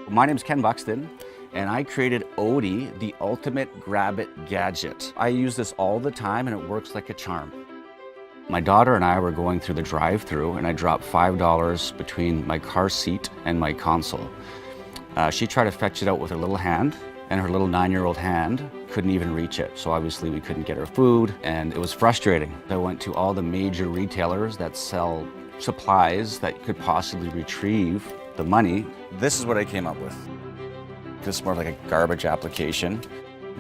My name's Ken Buxton, and I created ODii, the ultimate grab-it gadget. I use this all the time, and it works like a charm. My daughter and I were going through the drive-thru, and I dropped $5 between my car seat and my console. She tried to fetch it out with her little hand, and her little 9-year-old hand couldn't even reach it. So obviously we couldn't get her food, and it was frustrating. I went to all the major retailers that sell supplies that could possibly retrieve the money. This is what I came up with. This is more like a garbage application.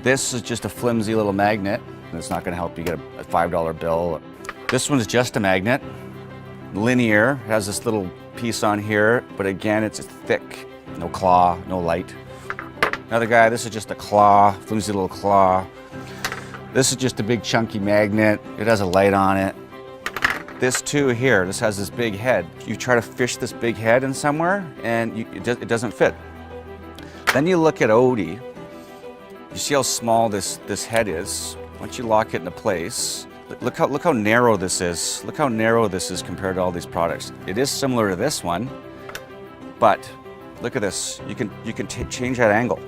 This is just a flimsy little magnet, and it's not gonna help you get a $5 bill. This one's just a magnet, linear, it has this little piece on here, but again, it's thick, no claw, no light. Another guy, this is just a claw, flimsy little claw. This is just a big chunky magnet. It has a light on it. This too here, this has this big head. You try to fish this big head in somewhere and it doesn't fit. Then you look at ODii, you see how small this head is. Once you lock it into place, look how narrow this is. Look how narrow this is compared to all these products. It is similar to this one, but look at this. You can change that angle.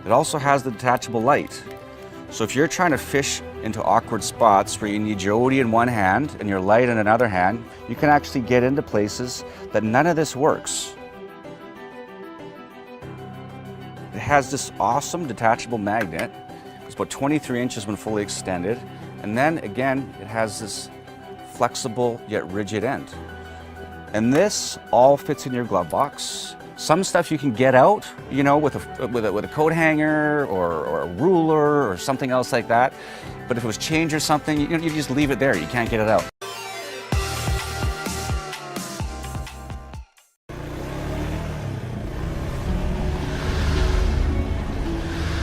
It also has the detachable light. So if you're trying to fish into awkward spots where you need your ODii in one hand and your light in another hand, you can actually get into places that none of this works. It has this awesome detachable magnet. It's about 23 inches when fully extended. And then again, it has this flexible yet rigid end. And this all fits in your glove box. Some stuff you can get out, you know, with a coat hanger or a ruler or something else like that. But if it was change or something, you just leave it there. You can't get it out.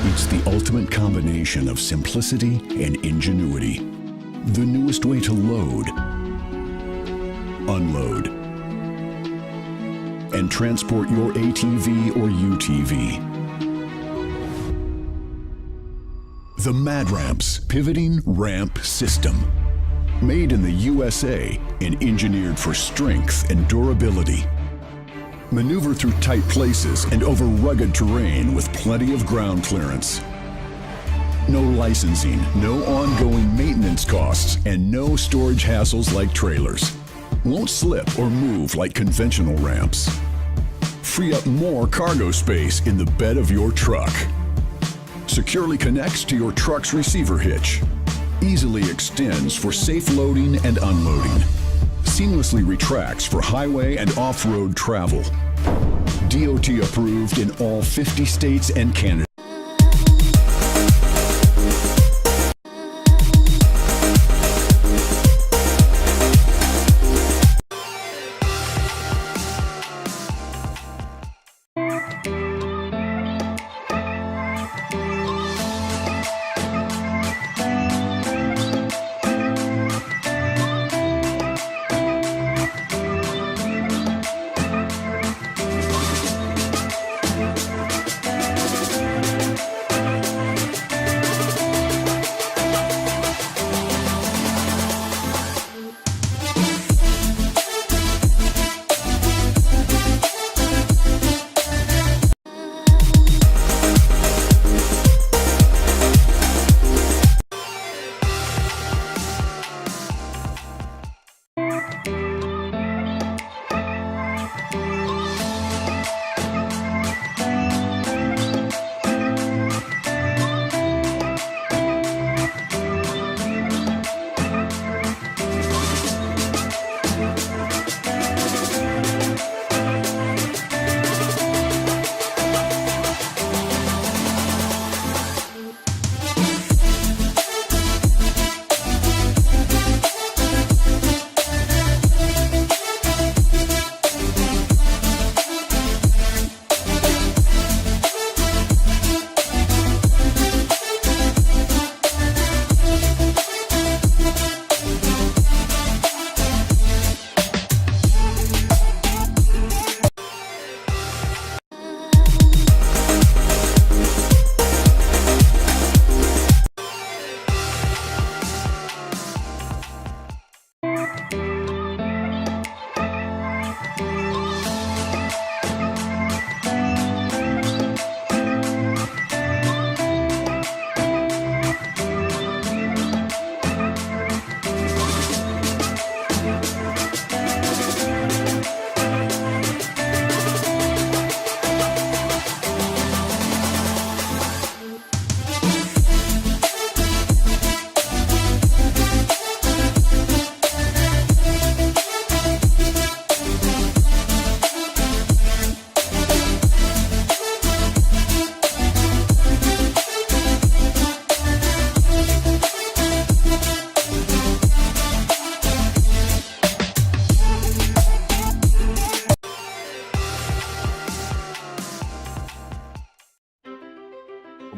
It's the ultimate combination of simplicity and ingenuity. The newest way to load, unload, and transport your ATV or UTV. The Mad-Ramps Pivoting Ramp System. Made in the USA and engineered for strength and durability. Maneuver through tight places and over rugged terrain with plenty of ground clearance. No licensing, no ongoing maintenance costs, and no storage hassles like trailers. Won't slip or move like conventional ramps. Free up more cargo space in the bed of your truck. Securely connects to your truck's receiver hitch. Easily extends for safe loading and unloading. Seamlessly retracts for highway and off-road travel. DOT approved in all 50 states and Canada.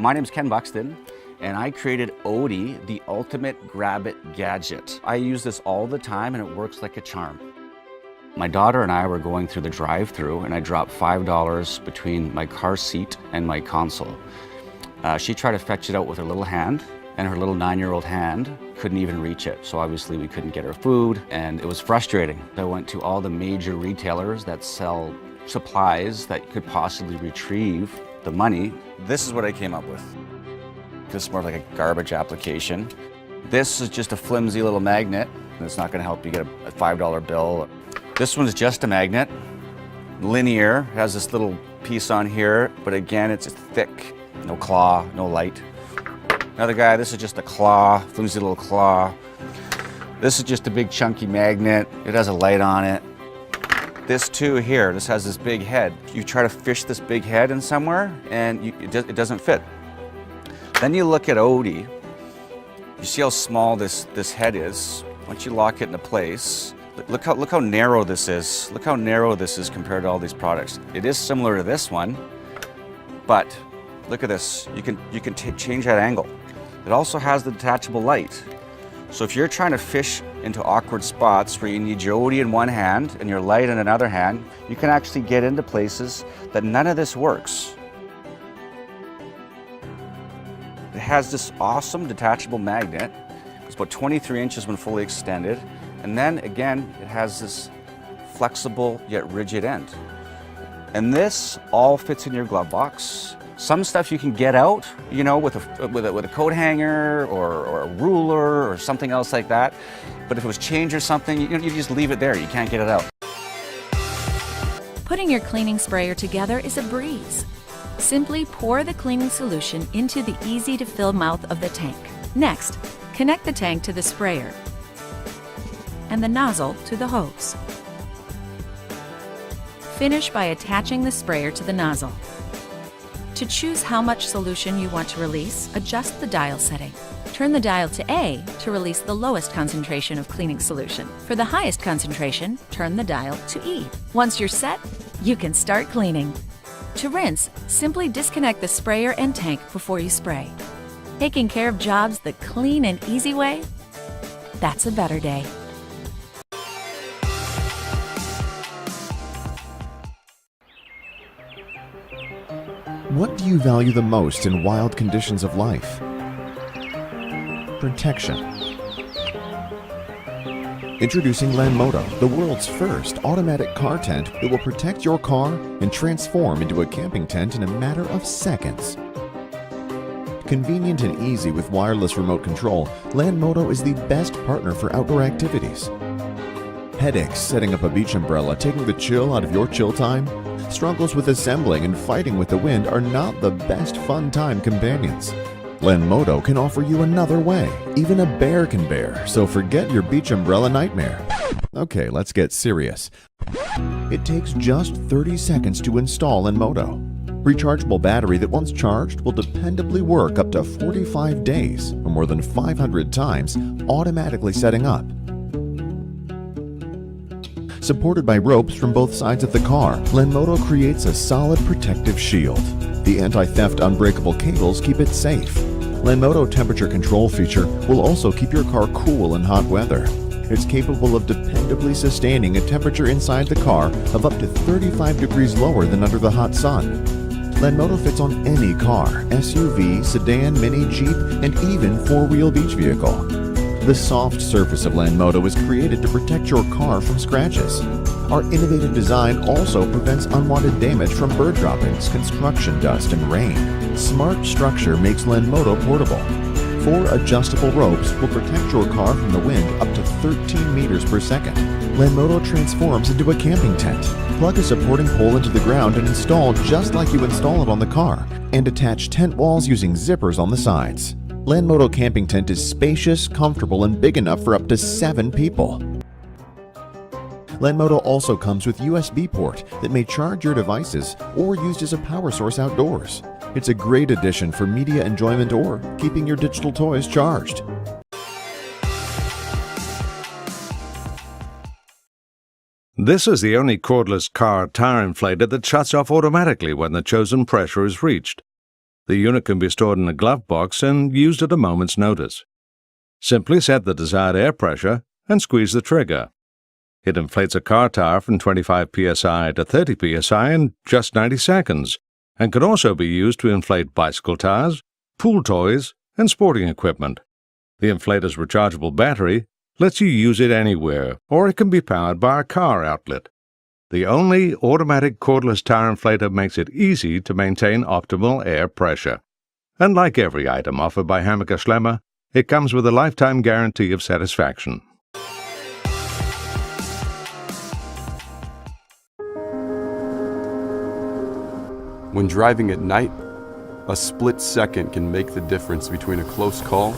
My name's Ken Buxton, and I created ODii, the ultimate grab-it gadget. I use this all the time, and it works like a charm. My daughter and I were going through the drive-thru, and I dropped $5 between my car seat and my console. She tried to fetch it out with her little hand, and her little 9-year-old hand couldn't even reach it. So obviously we couldn't get her food, and it was frustrating. I went to all the major retailers that sell supplies that could possibly retrieve the money. This is what I came up with. This is more like a garbage application. This is just a flimsy little magnet, and it's not gonna help you get a $5 bill. This one's just a magnet, linear, it has this little piece on here, but again, it's thick, no claw, no light. Another guy, this is just a claw, flimsy little claw. This is just a big chunky magnet. It has a light on it. This too here, this has this big head. You try to fish this big head in somewhere and it doesn't fit. Then you look at ODii. You see how small this head is. Once you lock it into place, look how narrow this is. Look how narrow this is compared to all these products. It is similar to this one, but look at this. You can change that angle. It also has the detachable light. So if you're trying to fish into awkward spots where you need your ODii in one hand and your light in another hand, you can actually get into places that none of this works. It has this awesome detachable magnet. It's about 23 inches when fully extended. And then again, it has this flexible yet rigid end. And this all fits in your glove box. Some stuff you can get out, you know, with a coat hanger or a ruler or something else like that. But if it was change or something, you just leave it there. You can't get it out. Putting your cleaning sprayer together is a breeze. Simply pour the cleaning solution into the easy-to-fill mouth of the tank. Next, connect the tank to the sprayer and the nozzle to the hose. Finish by attaching the sprayer to the nozzle. To choose how much solution you want to release, adjust the dial setting. Turn the dial to A to release the lowest concentration of cleaning solution. For the highest concentration, turn the dial to E. Once you're set, you can start cleaning. To rinse, simply disconnect the sprayer and tank before you spray. Taking care of jobs the clean and easy way? That's a better day. What do you value the most in wild conditions of life? Protection. Introducing Landmodo, the world's first automatic car tent that will protect your car and transform into a camping tent in a matter of seconds. Convenient and easy with wireless remote control, Landmodo is the best partner for outdoor activities. Headaches setting up a beach umbrella, taking the chill out of your chill time? Struggles with assembling and fighting with the wind are not the best fun time companions. Landmodo can offer you another way. Even a bear can bear, so forget your beach umbrella nightmare. Okay, let's get serious. It takes just 30 seconds to install Landmodo. Rechargeable battery that once charged will dependably work up to 45 days, or more than 500 times, automatically setting up. Supported by ropes from both sides of the car, Landmodo creates a solid protective shield. The anti-theft unbreakable cables keep it safe. Landmodo temperature control feature will also keep your car cool in hot weather. It's capable of dependably sustaining a temperature inside the car of up to 35 degrees lower than under the hot sun. Landmodo fits on any car, SUV, sedan, mini, Jeep, and even four-wheel beach vehicle. The soft surface of Landmodo is created to protect your car from scratches. Our innovative design also prevents unwanted damage from bird droppings, construction dust, and rain. Smart structure makes Landmodo portable. 4 adjustable ropes will protect your car from the wind up to 13 meters per second. Landmodo transforms into a camping tent. Plug a supporting pole into the ground and install just like you install it on the car, and attach tent walls using zippers on the sides. Landmodo camping tent is spacious, comfortable, and big enough for up to 7 people. Landmodo also comes with USB port that may charge your devices or used as a power source outdoors. It's a great addition for media enjoyment or keeping your digital toys charged. This is the only cordless car tire inflator that shuts off automatically when the chosen pressure is reached. The unit can be stored in a glove box and used at a moment's notice. Simply set the desired air pressure and squeeze the trigger. It inflates a car tire from 25 psi to 30 psi in just 90 seconds, and can also be used to inflate bicycle tires, pool toys, and sporting equipment. The inflator's rechargeable battery lets you use it anywhere, or it can be powered by a car outlet. The only automatic cordless tire inflator makes it easy to maintain optimal air pressure. And like every item offered by Hammacher Schlemmer, it comes with a lifetime guarantee of satisfaction. When driving at night, a split second can make the difference between a close call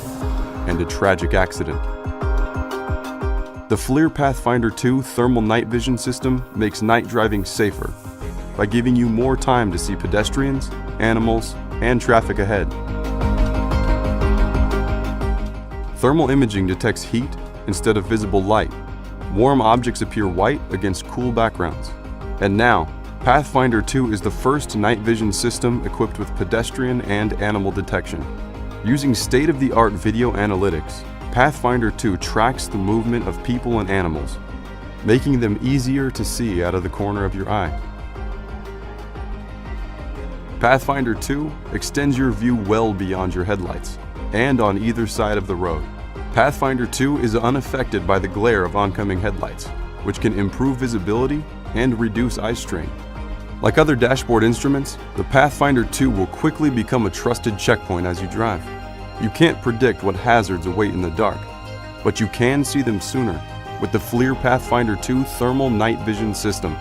and a tragic accident. The FLIR PathFindIR II thermal night vision system makes night driving safer by giving you more time to see pedestrians, animals, and traffic ahead. Thermal imaging detects heat instead of visible light. Warm objects appear white against cool backgrounds. And now, PathFindIR II is the first night vision system equipped with pedestrian and animal detection. Using state-of-the-art video analytics, PathFindIR II tracks the movement of people and animals, making them easier to see out of the corner of your eye. PathFindIR II extends your view well beyond your headlights and on either side of the road. PathFindIR II is unaffected by the glare of oncoming headlights, which can improve visibility and reduce eye strain. Like other dashboard instruments, the PathFindIR II will quickly become a trusted checkpoint as you drive. You can't predict what hazards await in the dark, but you can see them sooner with the FLIR PathFindIR II thermal night vision system.